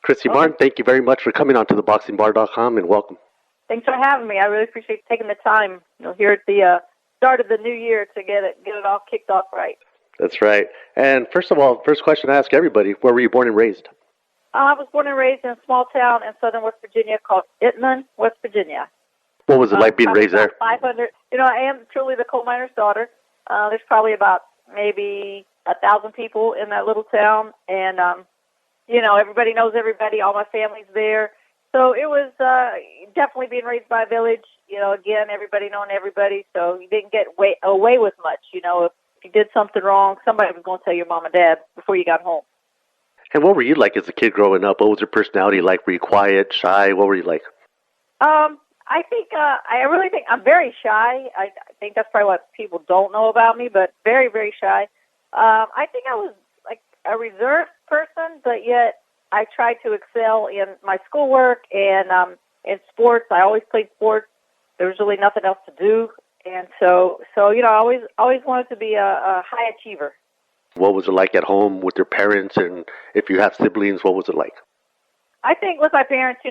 Christy Okay. Martin, thank you very much for coming on to TheBoxingBar.com and welcome. Thanks for having me. I really appreciate taking the time, here at the start of the new year to get it all kicked off right. That's right. And first of all, first question I ask everybody, where were you born and raised? I was born and raised in a small town in southern West Virginia called Itman, West Virginia. What was it like being raised there? 500. I am truly the coal miner's daughter. There's probably about maybe 1,000 people in that little town, and everybody knows everybody. All my family's there, so it was definitely being raised by a village. Again, everybody knowing everybody, so you didn't get away with much. If you did something wrong, somebody was going to tell your mom and dad before you got home. And what were you like as a kid growing up? What was your personality like? Were you quiet, shy? What were you like? I really think I'm very shy. I think that's probably what people don't know about me, but very, very shy. I think I was like a reserved person, but yet I tried to excel in my schoolwork and in sports. I always played sports. There was really nothing else to do, and so I always wanted to be a high achiever. What was it like at home with your parents, and if you have siblings, what was it like? I think with my parents,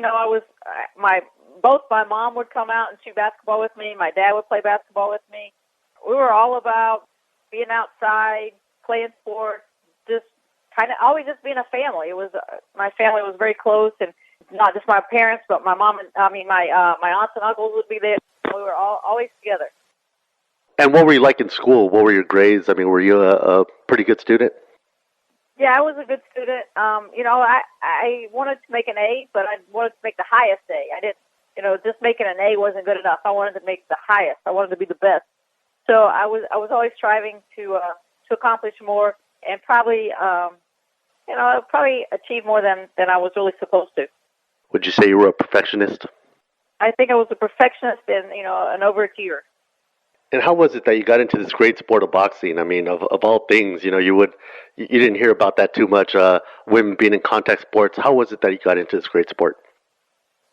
both my mom would come out and shoot basketball with me. My dad would play basketball with me. We were all about being outside, playing sports, just kind of always just being a family. It was my family was very close, and not just my parents, but my mom and my aunts and uncles would be there. We were all always together. And what were you like in school? What were your grades? I mean, were you a pretty good student? Yeah, I was a good student. I wanted to make an A, but I wanted to make the highest A. I didn't. Just making an A wasn't good enough. I wanted to make the highest. I wanted to be the best. So I was always striving to accomplish more and probably achieve more than I was really supposed to. Would you say you were a perfectionist? I think I was a perfectionist and an overachiever. And how was it that you got into this great sport of boxing? I mean, of all things, you didn't hear about that too much. Women being in contact sports. How was it that you got into this great sport?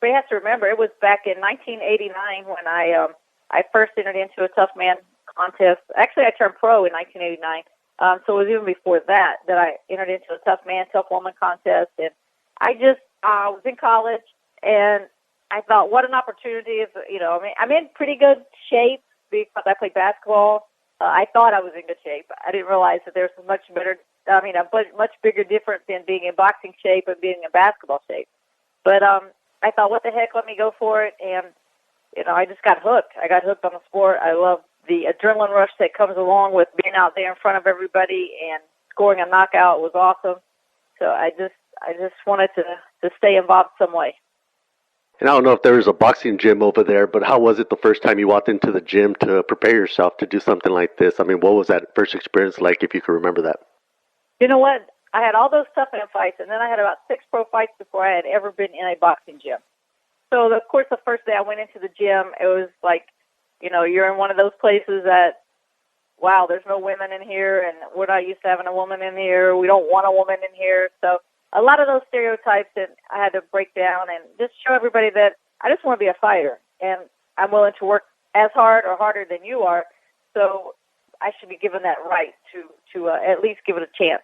We have to remember it was back in 1989 when I first entered into a tough man contest. Actually, I turned pro in 1989, so it was even before that I entered into a tough man, tough woman contest. And I was in college, and I thought, what an opportunity! I'm in pretty good shape because I played basketball. I thought I was in good shape. I didn't realize that there's a much bigger difference in being in boxing shape and being in basketball shape. But I thought, what the heck, let me go for it. And, I just got hooked. I got hooked on the sport. I love the adrenaline rush that comes along with being out there in front of everybody and scoring a knockout was awesome. So I just wanted to stay involved some way. And I don't know if there was a boxing gym over there, but how was it the first time you walked into the gym to prepare yourself to do something like this? I mean, what was that first experience like, if you can remember that? You know what? I had all those tough man fights, and then I had about 6 pro fights before I had ever been in a boxing gym. So, of course, the first day I went into the gym, it was like, you're in one of those places that, wow, there's no women in here, and we're not used to having a woman in here. We don't want a woman in here. So a lot of those stereotypes that I had to break down and just show everybody that I just want to be a fighter, and I'm willing to work as hard or harder than you are. So I should be given that right to at least give it a chance.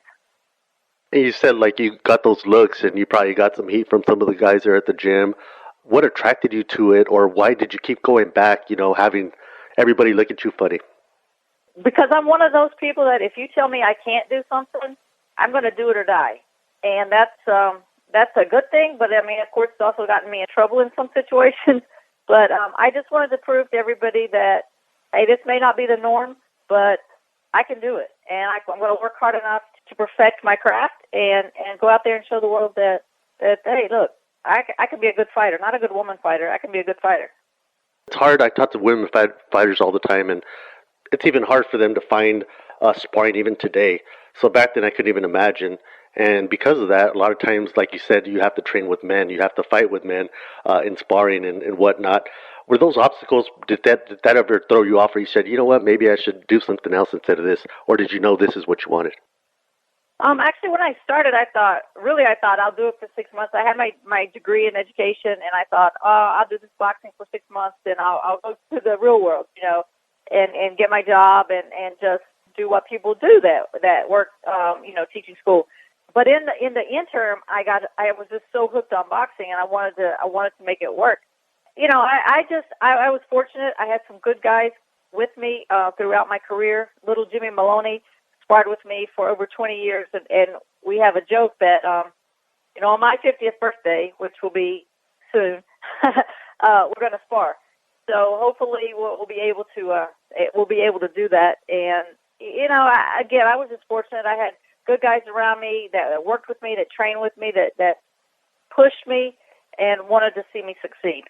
And you said, you got those looks, and you probably got some heat from some of the guys there at the gym. What attracted you to it, or why did you keep going back, having everybody look at you funny? Because I'm one of those people that if you tell me I can't do something, I'm going to do it or die. And that's a good thing, but, of course, it's also gotten me in trouble in some situations. But I just wanted to prove to everybody that, hey, this may not be the norm, but I can do it. And I'm going to work hard enough to perfect my craft and go out there and show the world that hey, look, I can be a good fighter, not a good woman fighter. I can be a good fighter. It's hard. I talk to women fighters all the time, and it's even hard for them to find sparring even today. So back then I couldn't even imagine. And because of that, a lot of times, like you said, you have to train with men. You have to fight with men in sparring and whatnot. Were those obstacles, did that ever throw you off, or you said, you know what, maybe I should do something else instead of this? Or did you know this is what you wanted? Actually, when I started, I thought I'll do it for 6 months. I had my degree in education, and I thought, I'll do this boxing for 6 months, and I'll go to the real world, and get my job and just do what people do that work, teaching school. But in the interim, I was just so hooked on boxing, and I wanted to make it work. You know, I was fortunate. I had some good guys with me throughout my career. Little Jimmy Maloney sparred with me for over 20 years, and we have a joke that you know, on my 50th birthday, which will be soon, we're going to spar. So hopefully we'll be able to do that. And you know, I was just fortunate. I had good guys around me that worked with me, that trained with me, that pushed me and wanted to see me succeed.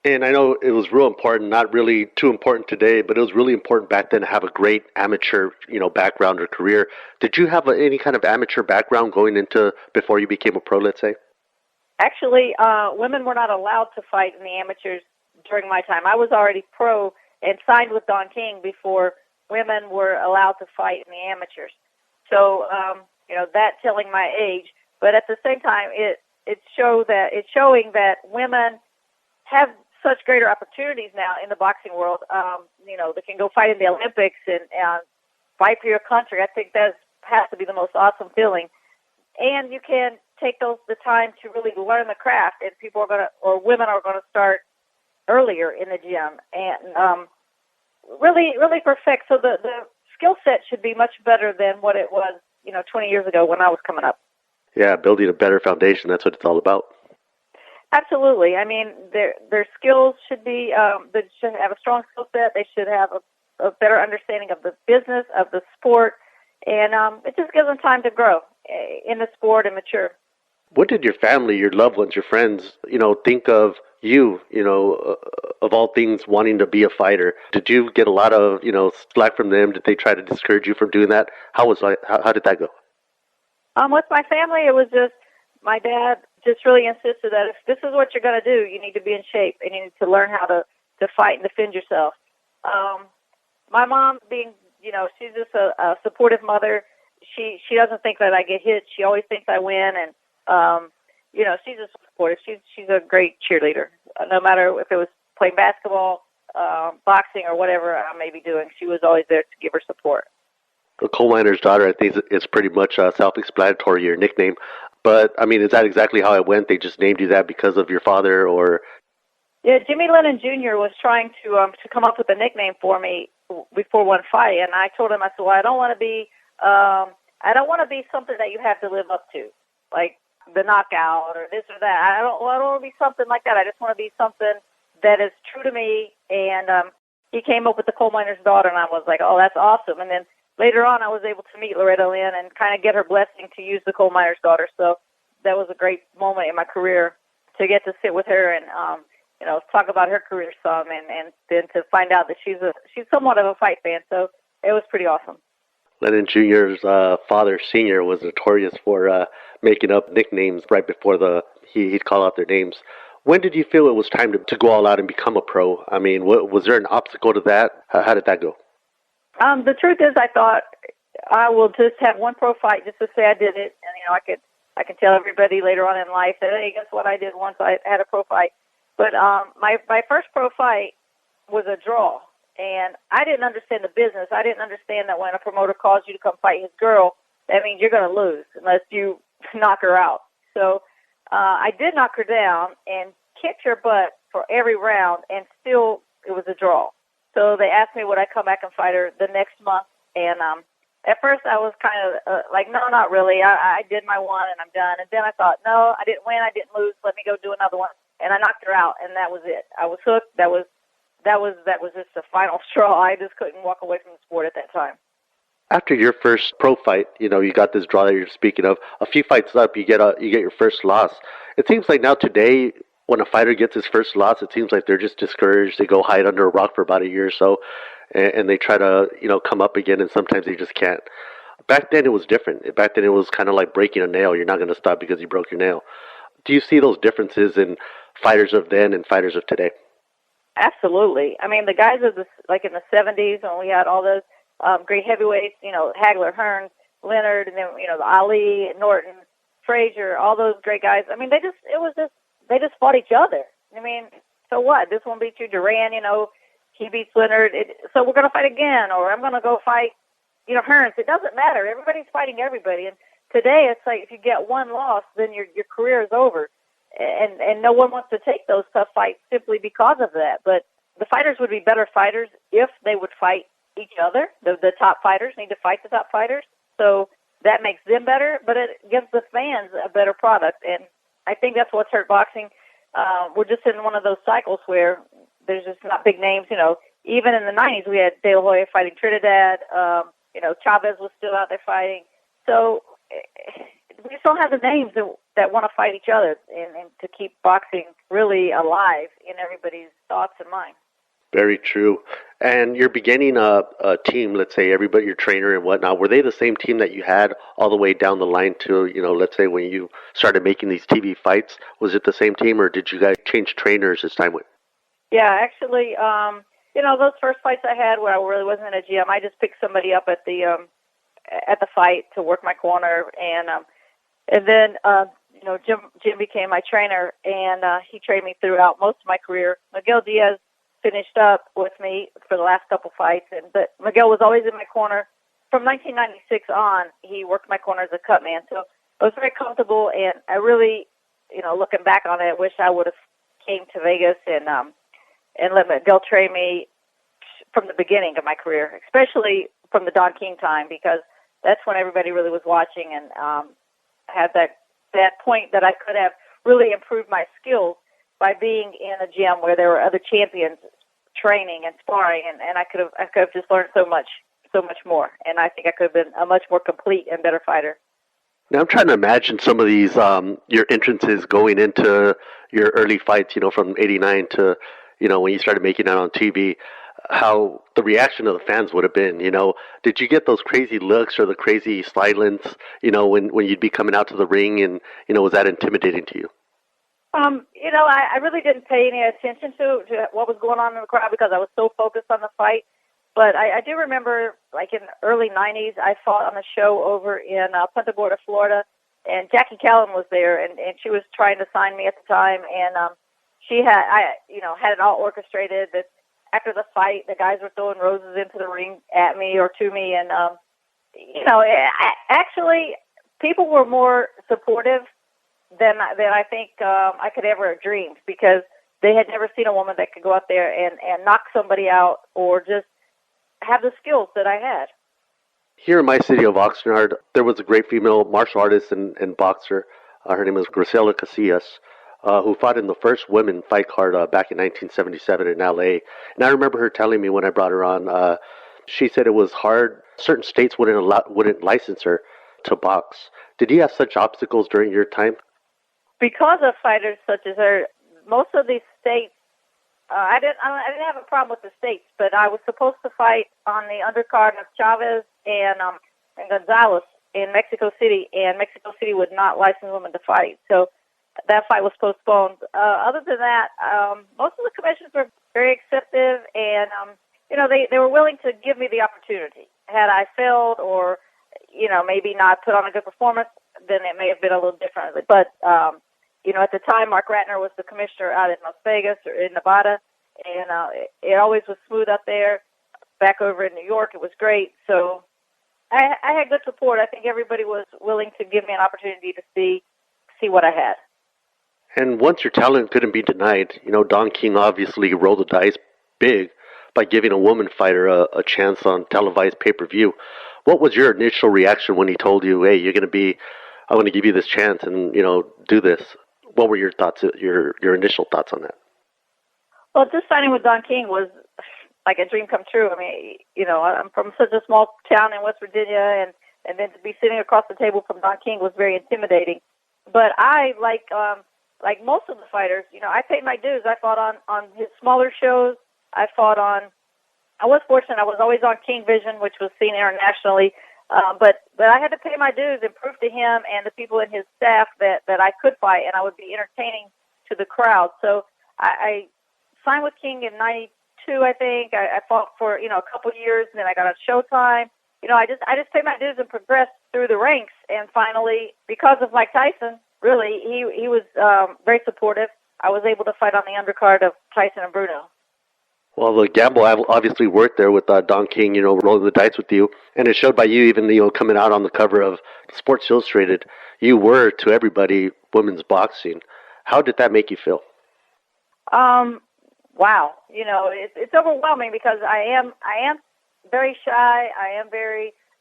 And I know it was real important, not really too important today, but it was really important back then to have a great amateur, you know, background or career. Did you have any kind of amateur background going into before you became a pro, let's say? Actually, women were not allowed to fight in the amateurs during my time. I was already pro and signed with Don King before women were allowed to fight in the amateurs. So, you know, that telling my age, but at the same time, it's showing that women have such greater opportunities now in the boxing world. You know, they can go fight in the Olympics and fight for your country. I think that has to be the most awesome feeling. And you can take the time to really learn the craft, and women are going to start earlier in the gym and really perfect. So the skill set should be much better than what it was, you know, 20 years ago when I was coming up. Yeah, building a better foundation, that's what it's all about. Absolutely. I mean, their skills should be, they should have a strong skill set. They should have a better understanding of the business, of the sport, and it just gives them time to grow in the sport and mature. What did your family, your loved ones, your friends, you know, think of you, you know, of all things, wanting to be a fighter? Did you get a lot of, you know, slack from them? Did they try to discourage you from doing that? How did that go? With my family, it was just my dad just really insisted that if this is what you're going to do, you need to be in shape and you need to learn how to fight and defend yourself. My mom, being, you know, she's just a supportive mother. She doesn't think that I get hit. She always thinks I win, and you know, she's just supportive. She's a great cheerleader. No matter if it was playing basketball, boxing, or whatever I may be doing, she was always there to give her support. The coal miner's daughter, I think, is pretty much self-explanatory, your nickname. But, I mean, is that exactly how it went? They just named you that because of your father, or? Yeah, Jimmy Lennon Jr. was trying to come up with a nickname for me before one fight, and I told him, I said, well, I don't want to be something that you have to live up to, like the knockout or this or that. I don't want to be something like that. I just want to be something that is true to me. And he came up with the coal miner's daughter, and I was like, oh, that's awesome. And then later on, I was able to meet Loretta Lynn and kind of get her blessing to use the coal miner's daughter. So that was a great moment in my career to get to sit with her and you know, talk about her career some, and then to find out that she's somewhat of a fight fan. So it was pretty awesome. Lennon Jr.'s father, Senior, was notorious for making up nicknames right before he'd call out their names. When did you feel it was time to go all out and become a pro? I mean, was there an obstacle to that? How did that go? The truth is, I thought I will just have one pro fight just to say I did it, and you know, I can tell everybody later on in life that, hey, guess what I did once I had a pro fight. But my first pro fight was a draw, and I didn't understand the business. I didn't understand that when a promoter calls you to come fight his girl, that means you're going to lose unless you knock her out. So I did knock her down and kicked her butt for every round, and still it was a draw. So they asked me would I come back and fight her the next month, and at first I was kind of like, no, not really. I did my one and I'm done. And then I thought, no, I didn't win, I didn't lose. Let me go do another one. And I knocked her out, and that was it. I was hooked. That was just the final straw. I just couldn't walk away from the sport at that time. After your first pro fight, you know, you got this draw that you're speaking of. A few fights up, you get your first loss. It seems like now today, when a fighter gets his first loss, it seems like they're just discouraged. They go hide under a rock for about a year or so, and they try to, you know, come up again, and sometimes they just can't. Back then, it was different. Back then, it was kind of like breaking a nail. You're not going to stop because you broke your nail. Do you see those differences in fighters of then and fighters of today? Absolutely. I mean, the guys of like in the 70s when we had all those great heavyweights, you know, Hagler, Hearns, Leonard, and then, you know, the Ali, Norton, Frazier, all those great guys. I mean, they just fought each other. I mean, so what? This one beats you, Duran, you know, he beats Leonard. So we're going to fight again, or I'm going to go fight, you know, Hearns. It doesn't matter. Everybody's fighting everybody. And today it's like if you get one loss, then your career is over, and no one wants to take those tough fights simply because of that. But the fighters would be better fighters if they would fight each other. The top fighters need to fight the top fighters, so that makes them better, but it gives the fans a better product, and I think that's what's hurt boxing. We're just in one of those cycles where there's just not big names. Even in the 90s, we had De La Hoya fighting Trinidad. Chavez was still out there fighting. So we just don't have the names that want to fight each other and to keep boxing really alive in everybody's thoughts and minds. Very true. And you're beginning a team, let's say everybody, your trainer and whatnot, were they the same team that you had all the way down the line to, let's say when you started making these TV fights? Was it the same team, or did you guys change trainers as time went? Yeah, actually, those first fights I had where I really wasn't in a gym, I just picked somebody up at the fight to work my corner, and then Jim became my trainer, and he trained me throughout most of my career. Miguel Diaz finished up with me for the last couple fights, but Miguel was always in my corner. From 1996 on, he worked my corner as a cut man, so I was very comfortable, and I really, looking back on it, I wish I would have came to Vegas and let Miguel train me from the beginning of my career, especially from the Don King time, because that's when everybody really was watching and had that point that I could have really improved my skills by being in a gym where there were other champions training and sparring, and I could have just learned so much more, and I think I could have been a much more complete and better fighter. Now I'm trying to imagine some of these your entrances going into your early fights, from '89 to when you started making that on TV. How the reaction of the fans would have been. Did you get those crazy looks or the crazy silence? When you'd be coming out to the ring, and was that intimidating to you? I really didn't pay any attention to what was going on in the crowd because I was so focused on the fight. But I do remember, like in the early 90s, I fought on a show over in Punta Gorda, Florida, and Jackie Callan was there, and she was trying to sign me at the time, and she had it all orchestrated that after the fight, the guys were throwing roses into the ring at me or to me, and actually, people were more supportive than I think I could ever have dreamed, because they had never seen a woman that could go out there and knock somebody out or just have the skills that I had. Here in my city of Oxnard, there was a great female martial artist and boxer. Her name was Graciela Casillas, who fought in the first women fight card back in 1977 in L.A. And I remember her telling me when I brought her on, she said it was hard. Certain states wouldn't license her to box. Did you have such obstacles during your time? Because of fighters such as her, most of these states, I didn't have a problem with the states, but I was supposed to fight on the undercard of Chavez and Gonzalez in Mexico City, and Mexico City would not license women to fight. So that fight was postponed. Other than that, most of the commissions were very accepting, and they were willing to give me the opportunity. Had I failed or maybe not put on a good performance, then it may have been a little differently. But at the time, Mark Ratner was the commissioner out in Las Vegas or in Nevada, and it always was smooth up there. Back over in New York, it was great. So I had good support. I think everybody was willing to give me an opportunity to see what I had. And once your talent couldn't be denied, Don King obviously rolled the dice big by giving a woman fighter a chance on televised pay-per-view. What was your initial reaction when he told you, hey, I'm going to give you this chance and, do this? What were your thoughts, your initial thoughts on that? Well, just signing with Don King was like a dream come true. I mean, I'm from such a small town in West Virginia, and then to be sitting across the table from Don King was very intimidating. But I, like most of the fighters, I paid my dues. I fought on his smaller shows. I was fortunate. I was always on King Vision, which was seen internationally. But I had to pay my dues and prove to him and the people in his staff that I could fight and I would be entertaining to the crowd. So I signed with King in 92, I think. I fought for, a couple years, and then I got on Showtime. I just paid my dues and progressed through the ranks. And finally, because of Mike Tyson, really, he was very supportive. I was able to fight on the undercard of Tyson and Bruno. Well, the gamble obviously worked there with Don King, rolling the dice with you, and it showed by you even, coming out on the cover of Sports Illustrated. You were to everybody women's boxing. How did that make you feel? Wow. It's overwhelming because I am very shy.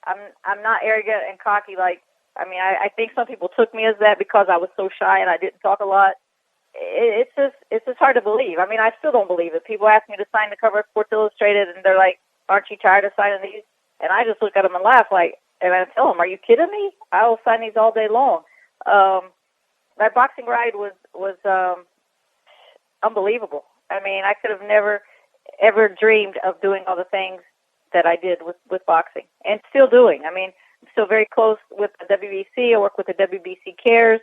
I'm not arrogant and cocky. I think some people took me as that because I was so shy and I didn't talk a lot. It's just hard to believe. I still don't believe it. People ask me to sign the cover of Sports Illustrated, and they're like, "Aren't you tired of signing these?" And I just look at them and laugh, and I tell them, "Are you kidding me? I will sign these all day long." My boxing ride was unbelievable. I could have never ever dreamed of doing all the things that I did with boxing, and still doing. I'm still very close with the WBC. I work with the WBC Cares.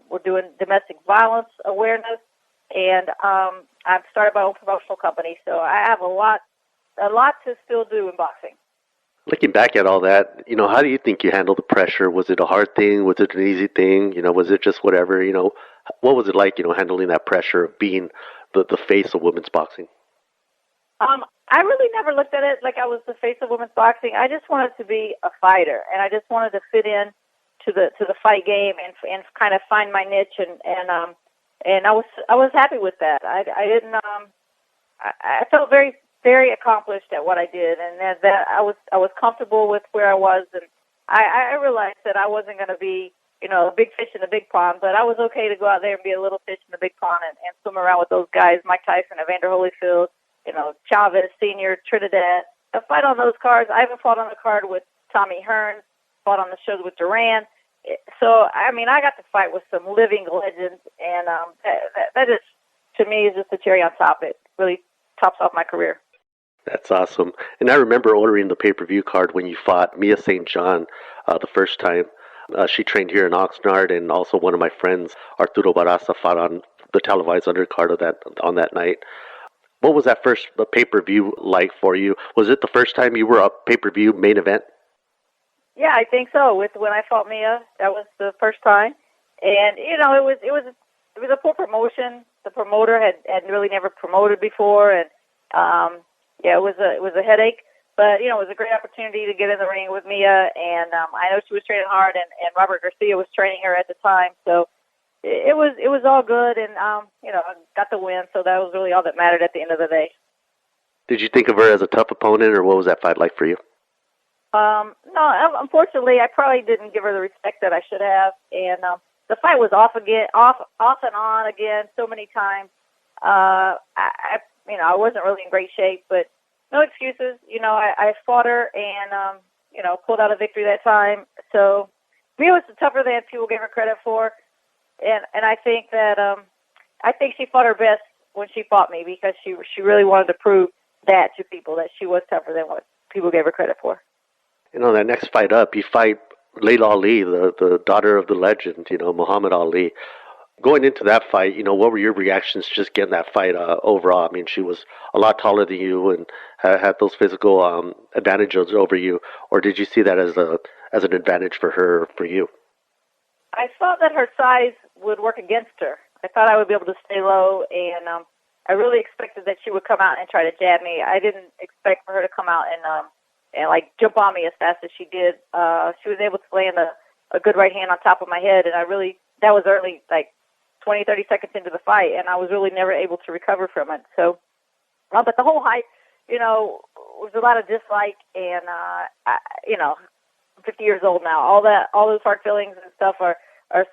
We're doing domestic violence awareness, and I've started my own promotional company. So I have a lot to still do in boxing. Looking back at all that, how do you think you handled the pressure? Was it a hard thing? Was it an easy thing? Was it just whatever? What was it like, handling that pressure of being the face of women's boxing? I really never looked at it like I was the face of women's boxing. I just wanted to be a fighter, and I just wanted to fit in to the fight game and kind of find my niche, and I was happy with that. I felt very, very accomplished at what I did, and that I was comfortable with where I was, and I realized that I wasn't going to be a big fish in a big pond, but I was okay to go out there and be a little fish in a big pond and swim around with those guys, Mike Tyson, Evander Holyfield, Chavez Senior, Trinidad. I fight on those cards. I even fought on the card with Tommy Hearns, fought on the shows with Duran. So, I got to fight with some living legends, and that is, to me, is just the cherry on top. It really tops off my career. That's awesome. And I remember ordering the pay-per-view card when you fought Mia St. John the first time. She trained here in Oxnard, and also one of my friends, Arturo Barraza, fought on the televised undercard on that night. What was that first pay-per-view like for you? Was it the first time you were a pay-per-view main event? Yeah, I think so. When I fought Mia, that was the first time, and it was a poor promotion. The promoter had really never promoted before, and it was a headache. But it was a great opportunity to get in the ring with Mia, and I know she was training hard, and Robert Garcia was training her at the time, so it was all good, and I got the win, so that was really all that mattered at the end of the day. Did you think of her as a tough opponent, or what was that fight like for you? No, unfortunately, I probably didn't give her the respect that I should have, and the fight was off and on again, so many times. I wasn't really in great shape, but no excuses. I fought her and pulled out a victory that time. So Mia was tougher than people gave her credit for, and I think that she fought her best when she fought me because she really wanted to prove that to people, that she was tougher than what people gave her credit for. That next fight up, you fight Layla Ali, the daughter of the legend, Muhammad Ali. Going into that fight, what were your reactions to just getting that fight overall? She was a lot taller than you and had those physical advantages over you, or did you see that as an advantage for her, for you? I thought that her size would work against her. I thought I would be able to stay low, and I really expected that she would come out and try to jab me. I didn't expect for her to come out and jump on me as fast as she did. She was able to land a good right hand on top of my head, and that was early, 20, 30 seconds into the fight, and I was really never able to recover from it. So, but the whole fight, was a lot of dislike, and I'm 50 years old now. All those hard feelings and stuff are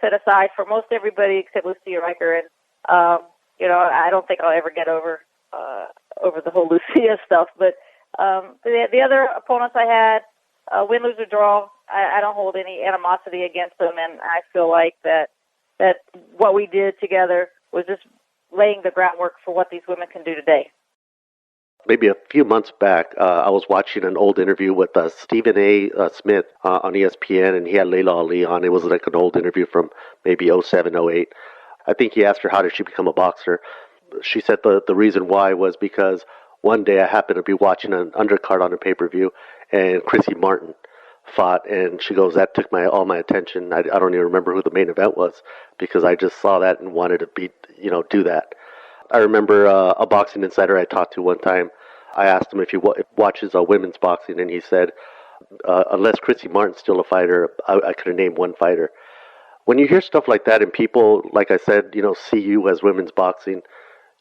set aside for most everybody except Lucia Riker, and I don't think I'll ever get over the whole Lucia stuff. But the other opponents I had, win, lose, or draw, I don't hold any animosity against them, and I feel like that what we did together was just laying the groundwork for what these women can do today. Maybe a few months back, I was watching an old interview with Stephen A. Smith on ESPN, and he had Layla Ali on. It was like an old interview from maybe 07, 08. I think he asked her, how did she become a boxer? She said the reason why was because one day I happened to be watching an undercard on a pay-per-view, and Christy Martin fought, and she goes, that took all my attention. I don't even remember who the main event was because I just saw that and wanted to do that. I remember a boxing insider I talked to one time I asked him if he watches women's boxing, and he said, unless Christy Martin's still a fighter, I could have named one fighter. When you hear stuff like that and people, like I said, see you as women's boxing,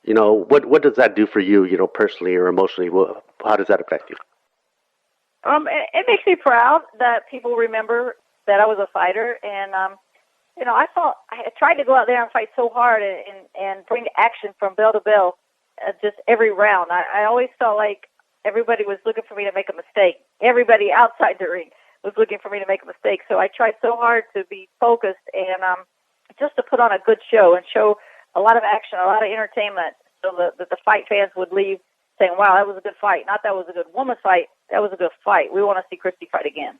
what does that do for you, personally or emotionally? How does that affect you? It makes me proud that people remember that I was a fighter, and I tried to go out there and fight so hard and bring action from bell to bell, just every round. I always felt like everybody was looking for me to make a mistake. Everybody outside the ring was looking for me to make a mistake. So I tried so hard to be focused and just to put on a good show and show a lot of action, a lot of entertainment, so that the fight fans would leave saying, wow, that was a good fight. Not that was a good woman's fight, that was a good fight. We want to see Christy fight again.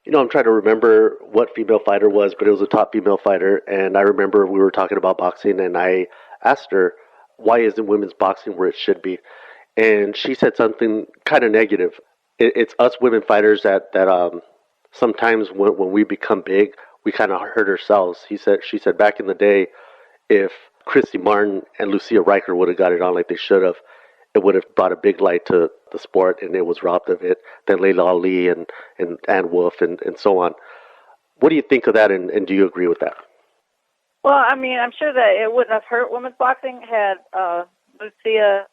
I'm trying to remember what female fighter was, but it was a top female fighter. And I remember we were talking about boxing, and I asked her, why isn't women's boxing where it should be? And she said something kind of negative. It's us women fighters that sometimes when we become big, we kind of hurt ourselves. She said back in the day, if Christy Martin and Lucia Riker would have got it on like they should have, it would have brought a big light to the sport, and it was robbed of it. Then Layla Ali and Ann Wolf and so on. What do you think of that, and do you agree with that? Well, I mean, I'm sure that it wouldn't have hurt women's boxing had Lucia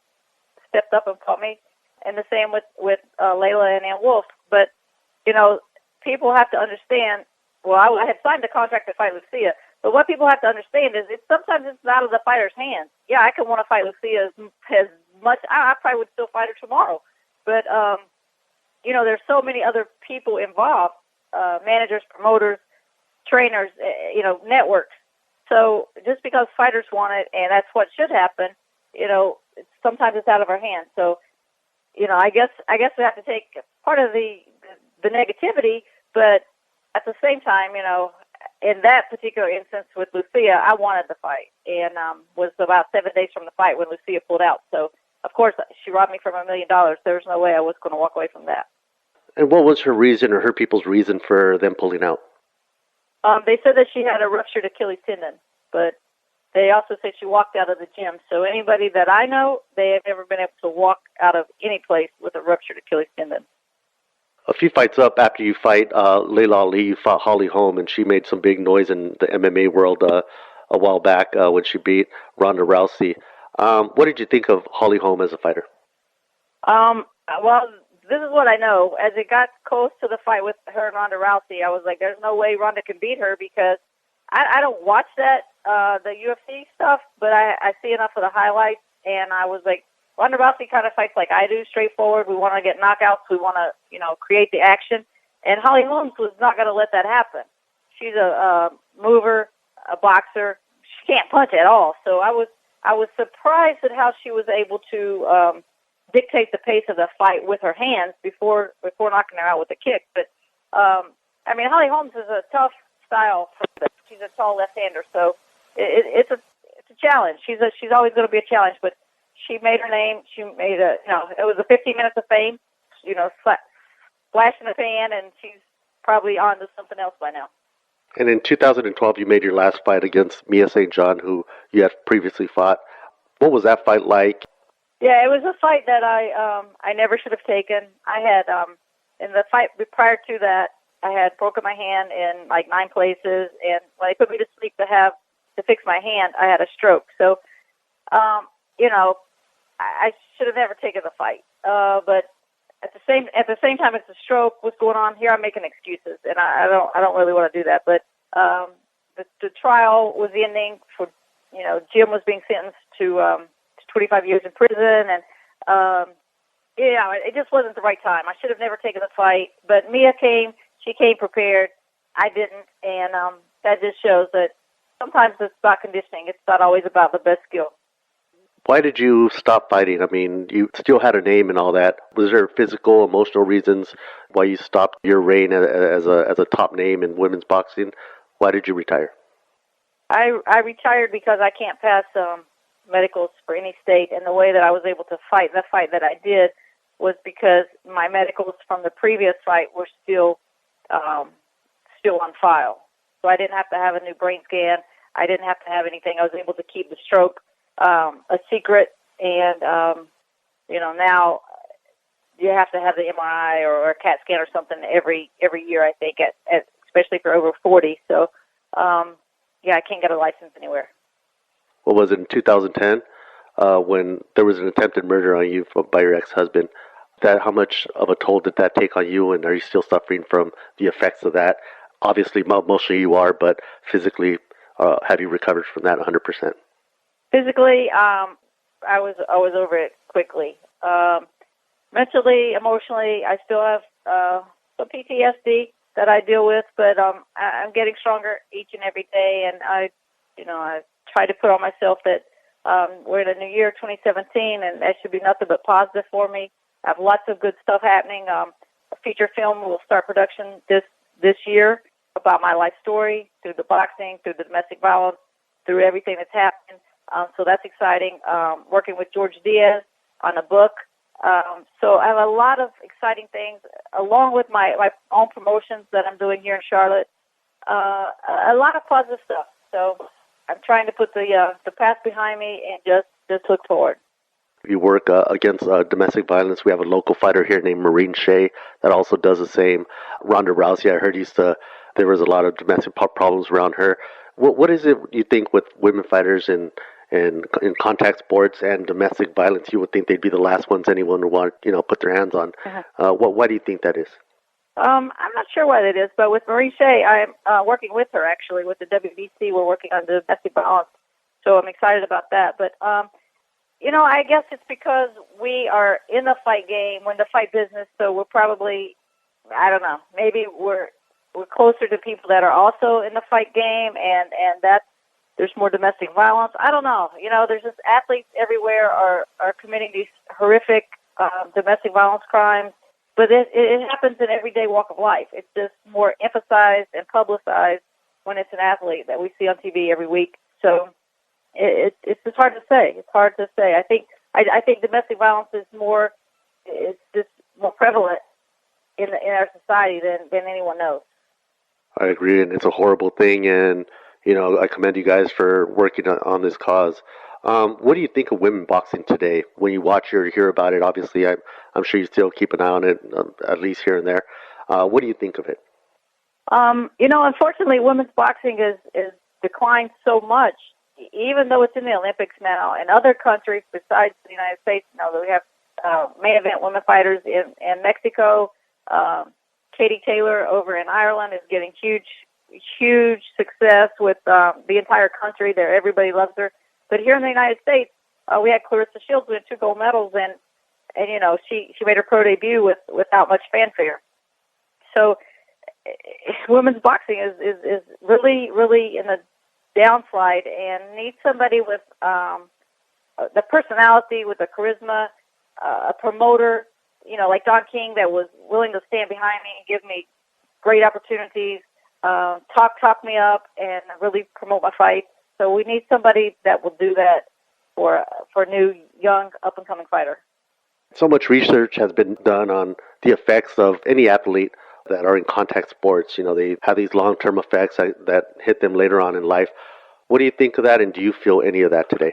stepped up and fought me, and the same with Layla and Ann Wolf. But, people have to understand, well, I had signed a contract to fight Lucia, but what people have to understand is sometimes it's out of the fighter's hands. Yeah, I could want to fight Lucia as much. I probably would still fight her tomorrow. But, there's so many other people involved, managers, promoters, trainers, networks. So just because fighters want it, and that's what should happen, sometimes it's out of our hands. So, I guess we have to take part of the negativity, but at the same time, in that particular instance with Lucia, I wanted the fight, and was about 7 days from the fight when Lucia pulled out. So, of course, she robbed me from $1 million. There was no way I was going to walk away from that. And what was her reason, or her people's reason, for them pulling out? They said that she had a ruptured Achilles tendon, but they also said she walked out of the gym. So anybody that I know, they have never been able to walk out of any place with a ruptured Achilles tendon. A few fights up after you fight Layla Ali, you fought Holly Holm, and she made some big noise in the MMA world a while back when she beat Ronda Rousey. What did you think of Holly Holm as a fighter? Well, this is what I know. As it got close to the fight with her and Ronda Rousey, I was like, there's no way Ronda can beat her, because I don't watch the UFC stuff, but I see enough of the highlights, and I was like, Ronda Rousey kind of fights like I do, straightforward. We want to get knockouts. We want to, create the action. And Holly Holmes was not going to let that happen. She's a mover, a boxer. She can't punch at all. So I was surprised at how she was able to dictate the pace of the fight with her hands before knocking her out with a kick. But Holly Holmes is a tough style. She's a tall left-hander, so it's a challenge. She's always going to be a challenge, but she made her name. She made it was a 15 minutes of fame, flash in the pan, and she's probably on to something else by now. And in 2012, you made your last fight against Mia St. John, who you had previously fought. What was that fight like? Yeah, it was a fight that I never should have taken. I had, in the fight prior to that, I had broken my hand in like 9 places, and when they put me to sleep to fix my hand, I had a stroke. So, I should have never taken the fight. But at the same time as the stroke was going on, here I'm making excuses, and I don't really want to do that. But the trial was ending for, Jim was being sentenced to 25 years in prison, and it just wasn't the right time. I should have never taken the fight. But Mia came. She came prepared. I didn't, and that just shows that sometimes it's about conditioning. It's not always about the best skill. Why did you stop fighting? I mean, you still had a name and all that. Was there physical, emotional reasons why you stopped your reign as a top name in women's boxing? Why did you retire? I retired because I can't pass medicals for any state, and the way that I was able to fight the fight that I did was because my medicals from the previous fight were still on file. So I didn't have to have a new brain scan. I didn't have to have anything. I was able to keep the stroke a secret, and now you have to have the MRI or a CAT scan or something every year, I think, especially if you're over 40. So, I can't get a license anywhere. What was it, in 2010, when there was an attempted murder on you by your ex-husband? How much of a toll did that take on you, and are you still suffering from the effects of that? Obviously, mostly you are, but physically, have you recovered from that 100%? Physically, I was over it quickly. Mentally, emotionally, I still have some PTSD that I deal with, but I'm getting stronger each and every day, and I try to put on myself that we're in a new year, 2017, and that should be nothing but positive for me. I have lots of good stuff happening. A feature film will start production this year about my life story, through the boxing, through the domestic violence, through everything that's happened. So that's exciting. Working with George Diaz on a book. So I have a lot of exciting things, along with my own promotions that I'm doing here in Charlotte. A lot of positive stuff. So I'm trying to put the past behind me and just look forward. You work against domestic violence. We have a local fighter here named Maureen Shea that also does the same. Ronda Rousey, I heard, there was a lot of domestic problems around her. What is it you think with women fighters in contact sports and domestic violence? You would think they'd be the last ones anyone would want put their hands on. Why do you think that is? I'm not sure why that is, but with Maureen Shea, I'm working with her actually with the WBC. We're working on domestic violence, so I'm excited about that. But I guess it's because we are in the fight game, we're in the fight business, so we're probably, I don't know, maybe we're closer to people that are also in the fight game, and that's, there's more domestic violence. I don't know. There's just athletes everywhere are committing these horrific domestic violence crimes, but it happens in everyday walk of life. It's just more emphasized and publicized when it's an athlete that we see on TV every week. So it's just hard to say. It's hard to say. I think domestic violence is it's just more prevalent in our society than anyone knows. I agree, and it's a horrible thing, and I commend you guys for working on this cause. What do you think of women boxing today? When you watch or hear about it, obviously, I'm sure you still keep an eye on it, at least here and there. What do you think of it? Unfortunately, women's boxing is declined so much, even though it's in the Olympics now. In other countries besides the United States, we have main event women fighters in Mexico. Katie Taylor over in Ireland is getting huge success with the entire country. There, everybody loves her. But here in the United States, we had Clarissa Shields with 2 gold medals, and she made her pro debut without much fanfare. So women's boxing is really, really in the downslide, and needs somebody with the personality, with the charisma, a promoter, like Don King, that was willing to stand behind me and give me great opportunities, talk me up, and really promote my fight. So we need somebody that will do that for a new, young, up-and-coming fighter. So much research has been done on the effects of any athlete that are in contact sports. They have these long-term effects that hit them later on in life. What do you think of that, and do you feel any of that today?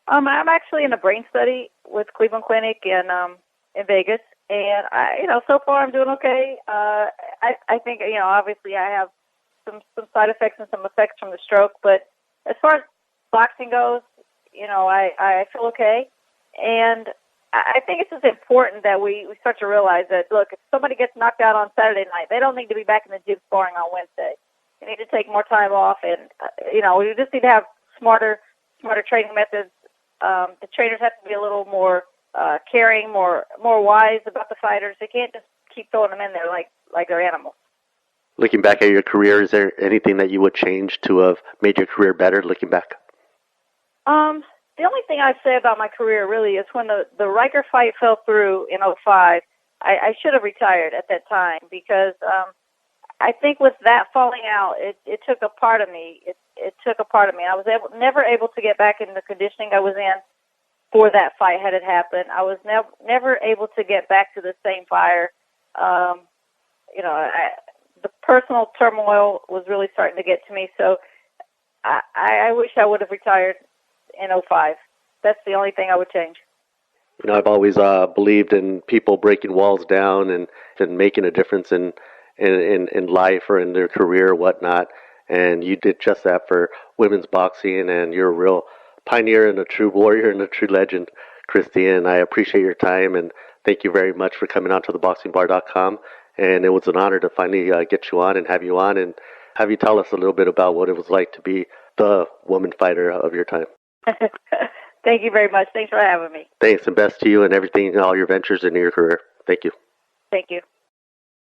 I'm actually in a brain study with Cleveland Clinic in Vegas, and so far I'm doing okay. I think obviously I have some side effects and some effects from the stroke, but as far as boxing goes, I feel okay, and I think it's just important that we start to realize that, look, if somebody gets knocked out on Saturday night, they don't need to be back in the gym sparring on Wednesday. They need to take more time off, and we just need to have smarter training methods. The trainers have to be a little more caring, more wise about the fighters. They can't just keep throwing them in there like they're animals. Looking back at your career, is there anything that you would change to have made your career better, looking back? The only thing I'd say about my career really is when the Riker fight fell through in '05, I should have retired at that time, because I think with that falling out, it took a part of me. It took a part of me. I was never able to get back in the conditioning I was in for that fight had it happened. I was never able to get back to the same fire. The personal turmoil was really starting to get to me, so I wish I would have retired in '05. That's the only thing I would change. I've always believed in people breaking walls down and making a difference in life or in their career or whatnot. And you did just that for women's boxing, and you're a real pioneer and a true warrior and a true legend, Christy. And I appreciate your time, and thank you very much for coming out to theboxingbar.com. And it was an honor to finally get you on and have you on and have you tell us a little bit about what it was like to be the woman fighter of your time. Thank you very much. Thanks for having me. Thanks, and best to you and everything, all your ventures in your career. Thank you. Thank you.